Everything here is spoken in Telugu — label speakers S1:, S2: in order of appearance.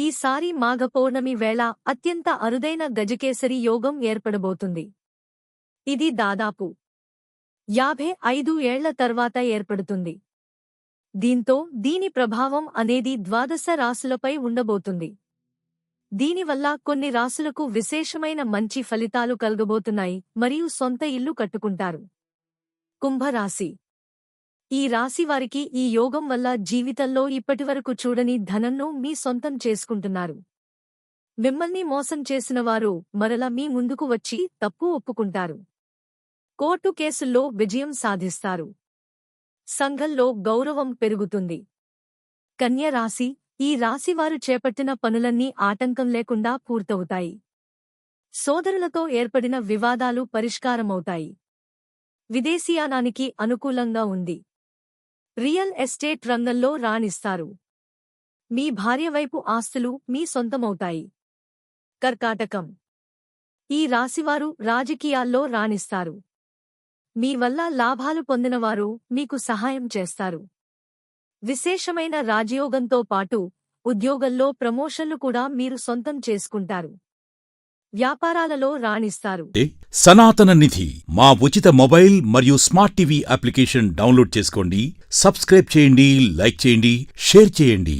S1: ఈసారి మాఘ పౌర్ణమి వేళ అత్యంత అరుదైన గజకేసరి యోగం ఏర్పడబోతుంది. ఇది దాదాపు 55 ఏళ్ల తర్వాత ఏర్పడుతుంది. దీంతో దీని ప్రభావం అనేది ద్వాదశ రాశులపై ఉండబోతుంది. దీనివల్ల కొన్ని రాశులకు విశేషమైన మంచి ఫలితాలు కలగబోతున్నాయి మరియు సొంత ఇల్లు కట్టుకుంటారు. కుంభరాశి. ఈ రాశివారికి ఈ యోగం వల్ల జీవితంలో ఇప్పటివరకు చూడని ధనంను మీ సొంతం చేసుకుంటున్నారు. మిమ్మల్ని మోసం చేసినవారు మరల మీ ముందుకు వచ్చి తప్పు ఒప్పుకుంటారు. కోర్టు కేసుల్లో విజయం సాధిస్తారు. సంఘంలో గౌరవం పెరుగుతుంది. కన్య రాశి. ఈ రాశివారు చేపట్టిన పనులన్నీ ఆటంకం లేకుండా పూర్తవుతాయి. సోదరులతో ఏర్పడిన వివాదాలు పరిష్కారమవుతాయి. విదేశీయానానికి అనుకూలంగా ఉంది. రియల్ ఎస్టేట్ రంగంలో రాణిస్తారు. మీ భార్య వైపు ఆస్తులు మీ సొంతమవుతాయి. కర్కాటకం. ఈ రాశివారు రాజకీయాల్లో రాణిస్తారు. మీ వల్ల లాభాలు పొందినవారు మీకు సహాయం చేస్తారు. విశేషమైన రాజయోగంతో పాటు ఉద్యోగంలో ప్రమోషన్లు కూడా మీరు సొంతం చేసుకుంటారు. వ్యాపారాలలో రాణిస్తారు.
S2: సనాతన నిధి మా ఉచిత మొబైల్ మరియు స్మార్ట్ టీవీ అప్లికేషన్ డౌన్లోడ్ చేసుకోండి. సబ్స్క్రైబ్ చేయండి, లైక్ చేయండి, షేర్ చేయండి.